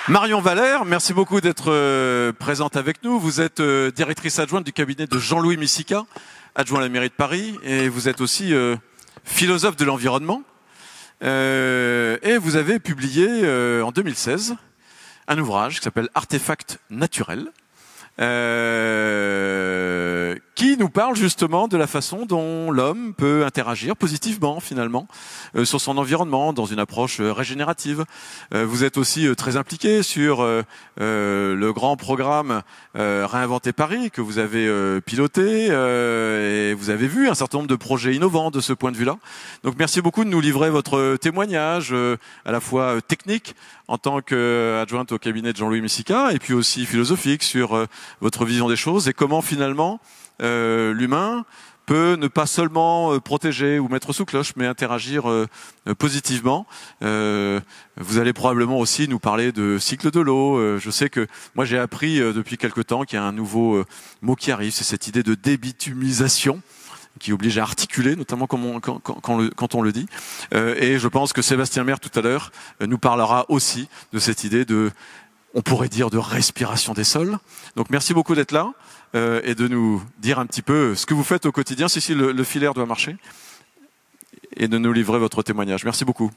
Marion Valère, merci beaucoup d'être présente avec nous. Vous êtes directrice adjointe du cabinet de Jean-Louis Missica, adjoint à la mairie de Paris, et vous êtes aussi philosophe de l'environnement. Et vous avez publié en 2016 un ouvrage qui s'appelle Artefacts naturels, qui nous parle justement de la façon dont l'homme peut interagir positivement finalement sur son environnement dans une approche régénérative. Vous êtes aussi très impliqué sur le grand programme Réinventer Paris que vous avez piloté et vous avez vu un certain nombre de projets innovants de ce point de vue-là. Donc merci beaucoup de nous livrer votre témoignage à la fois technique en tant qu'adjointe au cabinet de Jean-Louis Missica et puis aussi philosophique sur votre vision des choses et comment finalement l'humain peut ne pas seulement protéger ou mettre sous cloche, mais interagir positivement. Vous allez probablement aussi nous parler de cycle de l'eau. Je sais que moi j'ai appris depuis quelque temps qu'il y a un nouveau mot qui arrive, c'est cette idée de débitumisation qui oblige à articuler, notamment quand on le dit. Et je pense que Sébastien Merle tout à l'heure nous parlera aussi de cette idée de, on pourrait dire, de respiration des sols. Donc merci beaucoup d'être là et de nous dire un petit peu ce que vous faites au quotidien, si le filaire doit marcher, et de nous livrer votre témoignage. Merci beaucoup.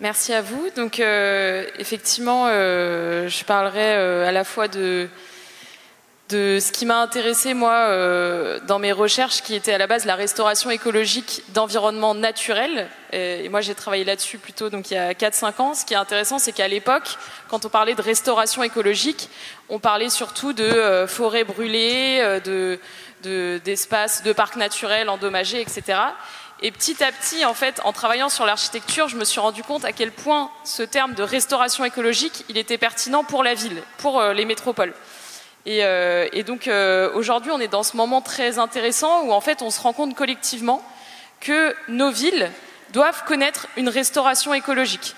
Merci à vous. Donc effectivement, je parlerai à la fois de ce qui m'a intéressé moi dans mes recherches, qui était à la base la restauration écologique d'environnements naturels. Et moi j'ai travaillé là-dessus plutôt donc il y a 4-5 ans. Ce qui est intéressant, c'est qu'à l'époque, quand on parlait de restauration écologique, on parlait surtout de forêts brûlées, d'espaces, de parcs naturels endommagés, etc. Et petit à petit, en fait, en travaillant sur l'architecture, je me suis rendu compte à quel point ce terme de restauration écologique, il était pertinent pour la ville, pour les métropoles. Et donc aujourd'hui, on est dans ce moment très intéressant où en fait, on se rend compte collectivement que nos villes doivent connaître une restauration écologique.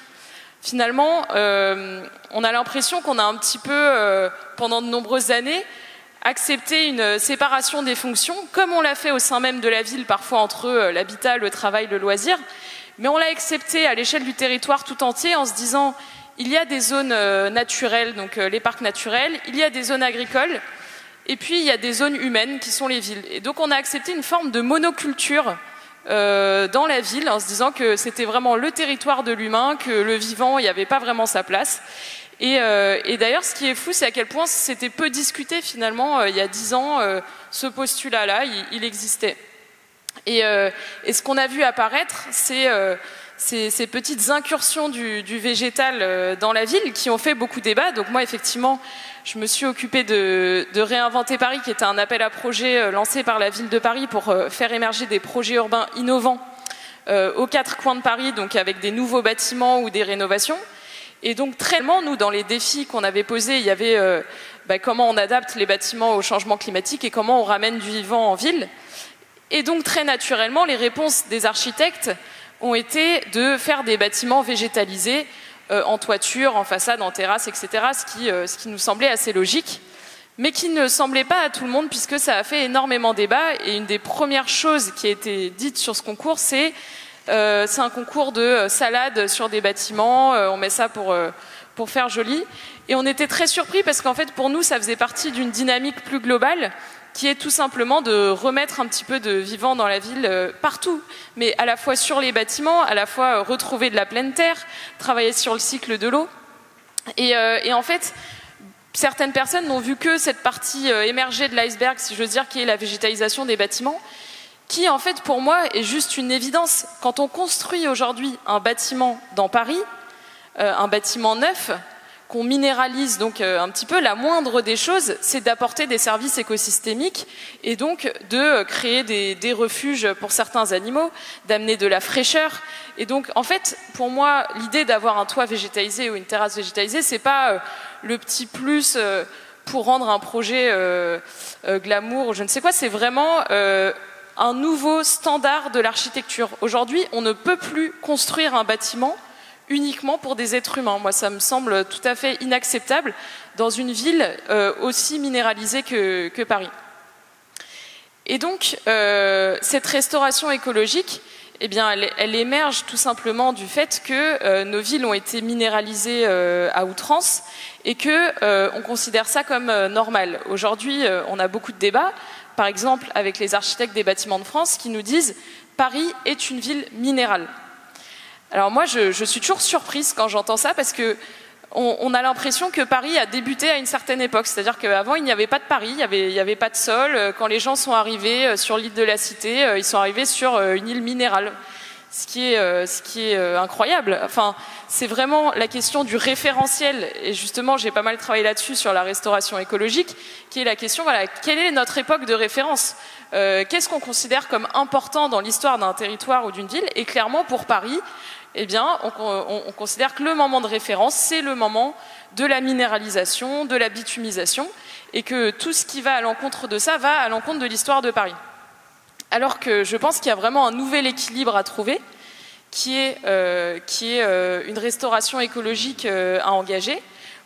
Finalement, on a l'impression qu'on a un petit peu, pendant de nombreuses années, accepté une séparation des fonctions, comme on l'a fait au sein même de la ville, parfois entre l'habitat, le travail, le loisir, mais on l'a accepté à l'échelle du territoire tout entier en se disant il y a des zones naturelles, donc les parcs naturels, il y a des zones agricoles, et puis il y a des zones humaines qui sont les villes. Et donc on a accepté une forme de monoculture dans la ville, en se disant que c'était vraiment le territoire de l'humain, que le vivant, il n'y avait pas vraiment sa place. Et d'ailleurs, ce qui est fou, c'est à quel point c'était peu discuté finalement, il y a 10 ans, ce postulat-là, il existait. Et ce qu'on a vu apparaître, c'est ces petites incursions du végétal dans la ville qui ont fait beaucoup débat. Donc moi, effectivement, je me suis occupée de Réinventer Paris, qui était un appel à projet lancé par la ville de Paris pour faire émerger des projets urbains innovants aux 4 coins de Paris, donc avec des nouveaux bâtiments ou des rénovations. Et donc très clairement, nous, dans les défis qu'on avait posés, il y avait comment on adapte les bâtiments au changement climatique et comment on ramène du vivant en ville. Et donc très naturellement, les réponses des architectes ont été de faire des bâtiments végétalisés en toiture, en façade, en terrasse, etc. Ce qui nous semblait assez logique, mais qui ne semblait pas à tout le monde puisque ça a fait énormément débat. Et une des premières choses qui a été dite sur ce concours, c'est un concours de salade sur des bâtiments, on met ça pour faire joli. Et on était très surpris parce qu'en fait, pour nous, ça faisait partie d'une dynamique plus globale qui est tout simplement de remettre un petit peu de vivant dans la ville partout, mais à la fois sur les bâtiments, à la fois retrouver de la pleine terre, travailler sur le cycle de l'eau. Et en fait, certaines personnes n'ont vu que cette partie émergée de l'iceberg, si j'ose dire, qui est la végétalisation des bâtiments, qui en fait pour moi est juste une évidence. Quand on construit aujourd'hui un bâtiment dans Paris, un bâtiment neuf, qu'on minéralise donc un petit peu, la moindre des choses, c'est d'apporter des services écosystémiques et donc de créer des refuges pour certains animaux, d'amener de la fraîcheur. Et donc, en fait, pour moi, l'idée d'avoir un toit végétalisé ou une terrasse végétalisée, c'est pas le petit plus pour rendre un projet glamour ou je ne sais quoi, c'est vraiment un nouveau standard de l'architecture. Aujourd'hui, on ne peut plus construire un bâtiment uniquement pour des êtres humains. Moi, ça me semble tout à fait inacceptable dans une ville aussi minéralisée que Paris. Et donc, cette restauration écologique, eh bien, elle émerge tout simplement du fait que nos villes ont été minéralisées à outrance et que on considère ça comme normal. Aujourd'hui, on a beaucoup de débats, par exemple avec les architectes des bâtiments de France qui nous disent « Paris est une ville minérale ». Alors moi, je suis toujours surprise quand j'entends ça parce que on a l'impression que Paris a débuté à une certaine époque. C'est-à-dire qu'avant, il n'y avait pas de Paris, il n'y avait pas de sol. Quand les gens sont arrivés sur l'île de la Cité, ils sont arrivés sur une île minérale. Ce qui est incroyable. Enfin, c'est vraiment la question du référentiel. Et justement, j'ai pas mal travaillé là-dessus sur la restauration écologique, qui est la question, voilà, quelle est notre époque de référence ? Qu'est-ce qu'on considère comme important dans l'histoire d'un territoire ou d'une ville ? Et clairement, pour Paris, eh bien, on considère que le moment de référence, c'est le moment de la minéralisation, de la bitumisation, et que tout ce qui va à l'encontre de ça va à l'encontre de l'histoire de Paris. Alors que je pense qu'il y a vraiment un nouvel équilibre à trouver, qui est une restauration écologique à engager,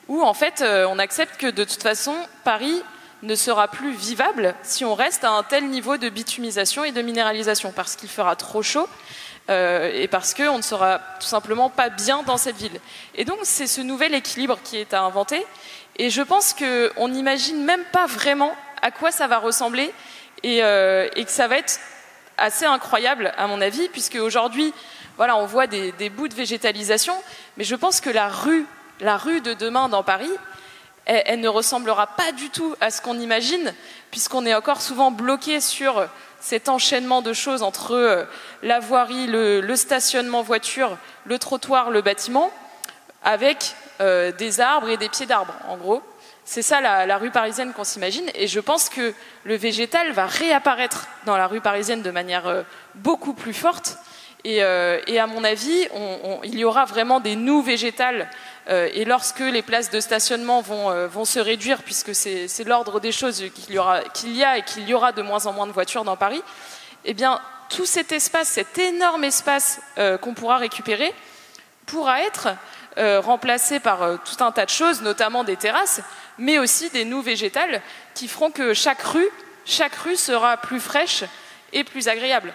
où en fait on accepte que de toute façon Paris ne sera plus vivable si on reste à un tel niveau de bitumisation et de minéralisation, parce qu'il fera trop chaud et parce qu'on ne sera tout simplement pas bien dans cette ville. Et donc c'est ce nouvel équilibre qui est à inventer, et je pense qu'on n'imagine même pas vraiment à quoi ça va ressembler, et que ça va être assez incroyable à mon avis, puisque aujourd'hui, voilà, on voit des bouts de végétalisation, mais je pense que la rue de demain dans Paris, elle ne ressemblera pas du tout à ce qu'on imagine, puisqu'on est encore souvent bloqué sur cet enchaînement de choses entre la voirie, le stationnement voiture, le trottoir, le bâtiment, avec des arbres et des pieds d'arbres, en gros. C'est ça la rue parisienne qu'on s'imagine, et je pense que le végétal va réapparaître dans la rue parisienne de manière beaucoup plus forte, et à mon avis, il y aura vraiment des noues végétales, et lorsque les places de stationnement vont se réduire, puisque c'est l'ordre des choses qu'il y aura de moins en moins de voitures dans Paris, eh bien tout cet espace, cet énorme espace qu'on pourra récupérer, pourra être remplacé par tout un tas de choses, notamment des terrasses, mais aussi des noues végétales qui feront que chaque rue sera plus fraîche et plus agréable.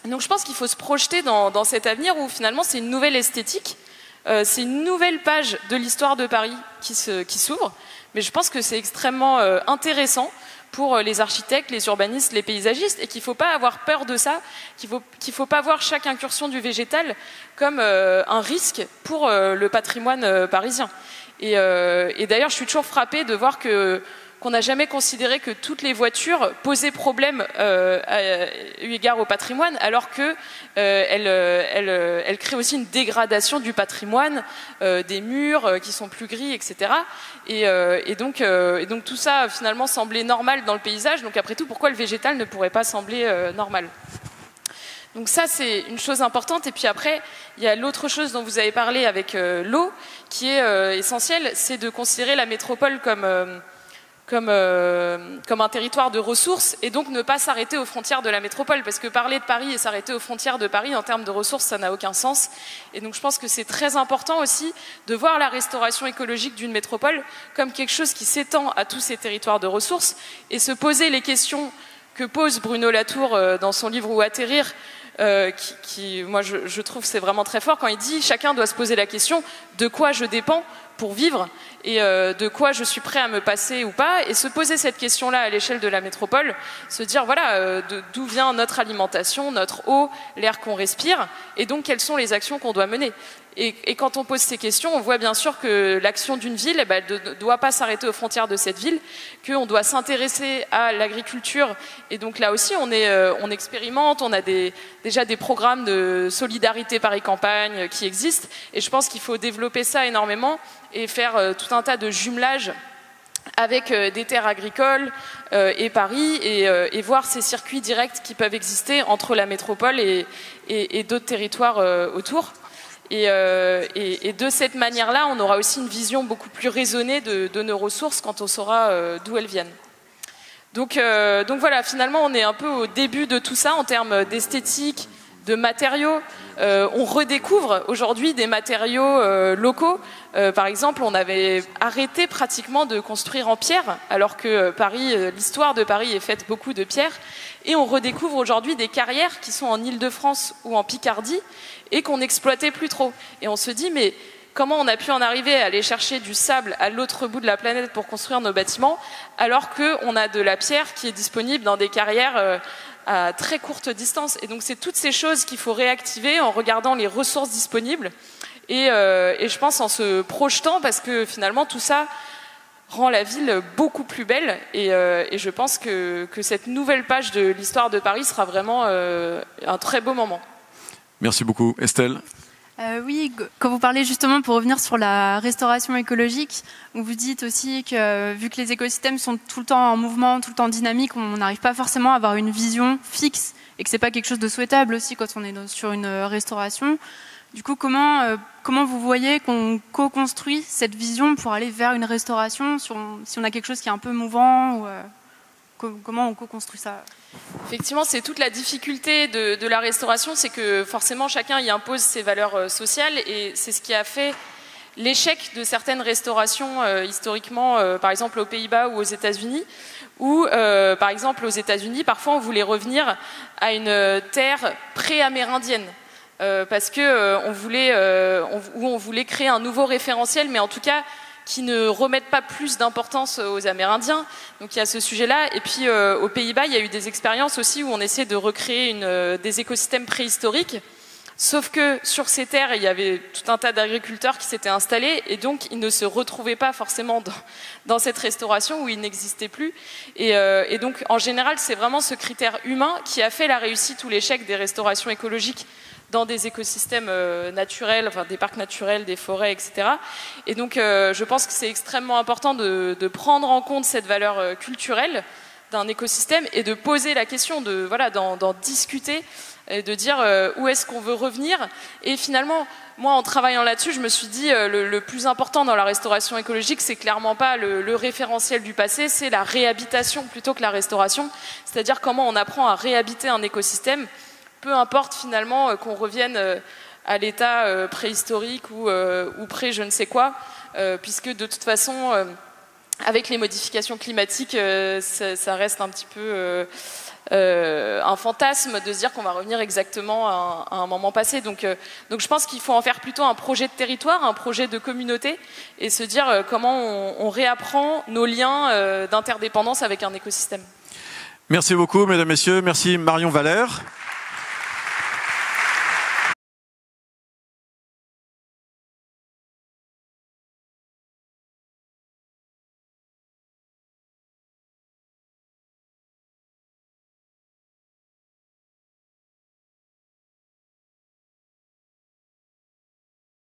Donc je pense qu'il faut se projeter dans cet avenir où finalement c'est une nouvelle esthétique, c'est une nouvelle page de l'histoire de Paris qui s'ouvre, mais je pense que c'est extrêmement intéressant pour les architectes, les urbanistes, les paysagistes, et qu'il ne faut pas avoir peur de ça, qu'il ne faut pas voir chaque incursion du végétal comme un risque pour le patrimoine parisien. Et d'ailleurs, je suis toujours frappée de voir qu'on n'a jamais considéré que toutes les voitures posaient problème eu égard au patrimoine, alors qu'elles créent aussi une dégradation du patrimoine, des murs qui sont plus gris, etc. Et donc tout ça finalement semblait normal dans le paysage. Donc après tout, pourquoi le végétal ne pourrait pas sembler normal ? Donc ça, c'est une chose importante. Et puis après, il y a l'autre chose dont vous avez parlé avec l'eau, qui est essentielle, c'est de considérer la métropole comme un territoire de ressources, et donc ne pas s'arrêter aux frontières de la métropole, parce que parler de Paris et s'arrêter aux frontières de Paris en termes de ressources, ça n'a aucun sens. Et donc je pense que c'est très important aussi de voir la restauration écologique d'une métropole comme quelque chose qui s'étend à tous ces territoires de ressources, et se poser les questions que pose Bruno Latour dans son livre Où atterrir, moi je trouve c'est vraiment très fort quand il dit chacun doit se poser la question de quoi je dépends pour vivre, et de quoi je suis prêt à me passer ou pas, et se poser cette question-là à l'échelle de la métropole, se dire voilà d'où vient notre alimentation, notre eau, l'air qu'on respire, et donc quelles sont les actions qu'on doit mener. Et quand on pose ces questions, on voit bien sûr que l'action d'une ville, elle ne doit pas s'arrêter aux frontières de cette ville, qu'on doit s'intéresser à l'agriculture. Et donc là aussi, on expérimente, on a déjà des programmes de solidarité Paris-Campagne qui existent. Et je pense qu'il faut développer ça énormément et faire tout un tas de jumelages avec des terres agricoles et Paris, et voir ces circuits directs qui peuvent exister entre la métropole et d'autres territoires autour. Et de cette manière-là, on aura aussi une vision beaucoup plus raisonnée de nos ressources quand on saura d'où elles viennent. Donc voilà, finalement, on est un peu au début de tout ça en termes d'esthétique, de matériaux. On redécouvre aujourd'hui des matériaux locaux. Par exemple, on avait arrêté pratiquement de construire en pierre, alors que Paris, l'histoire de Paris est faite beaucoup de pierre. Et on redécouvre aujourd'hui des carrières qui sont en Île-de-France ou en Picardie et qu'on n'exploitait plus trop. Et on se dit, mais comment on a pu en arriver à aller chercher du sable à l'autre bout de la planète pour construire nos bâtiments, alors qu'on a de la pierre qui est disponible dans des carrières à très courte distance. Et donc c'est toutes ces choses qu'il faut réactiver en regardant les ressources disponibles et je pense en se projetant, parce que finalement tout ça rend la ville beaucoup plus belle et je pense que cette nouvelle page de l'histoire de Paris sera vraiment un très beau moment. Merci beaucoup. Estelle? Oui, quand vous parlez justement, pour revenir sur la restauration écologique, vous dites aussi que vu que les écosystèmes sont tout le temps en mouvement, tout le temps dynamiques, on n'arrive pas forcément à avoir une vision fixe et que c'est pas quelque chose de souhaitable aussi quand on est sur une restauration. Du coup, comment vous voyez qu'on co-construit cette vision pour aller vers une restauration si on a quelque chose qui est un peu mouvant ou, comment on co-construit ça? Effectivement, c'est toute la difficulté de la restauration, c'est que forcément chacun y impose ses valeurs sociales et c'est ce qui a fait l'échec de certaines restaurations historiquement, par exemple aux Pays-Bas ou aux États-Unis, où par exemple aux États-Unis, parfois on voulait revenir à une terre pré-amérindienne. Parce que on voulait créer un nouveau référentiel, mais en tout cas qui ne remettent pas plus d'importance aux Amérindiens. Donc il y a ce sujet-là. Et puis aux Pays-Bas, il y a eu des expériences aussi où on essaie de recréer des écosystèmes préhistoriques. Sauf que sur ces terres, il y avait tout un tas d'agriculteurs qui s'étaient installés et donc ils ne se retrouvaient pas forcément dans cette restauration où ils n'existaient plus. Et donc en général, c'est vraiment ce critère humain qui a fait la réussite ou l'échec des restaurations écologiques dans des écosystèmes naturels, enfin des parcs naturels, des forêts, etc. Et donc je pense que c'est extrêmement important de prendre en compte cette valeur culturelle d'un écosystème et de poser la question, d'en discuter et de dire où est-ce qu'on veut revenir. Et finalement, moi en travaillant là-dessus, je me suis dit le plus important dans la restauration écologique, c'est clairement pas le référentiel du passé, c'est la réhabitation plutôt que la restauration. C'est-à-dire comment on apprend à réhabiter un écosystème, peu importe finalement qu'on revienne à l'état préhistorique ou pré je ne sais quoi, puisque de toute façon, avec les modifications climatiques, ça reste un petit peu un fantasme de se dire qu'on va revenir exactement à un moment passé. Donc je pense qu'il faut en faire plutôt un projet de territoire, un projet de communauté, et se dire comment on réapprend nos liens d'interdépendance avec un écosystème. Merci beaucoup, mesdames, messieurs. Merci Marion Valère.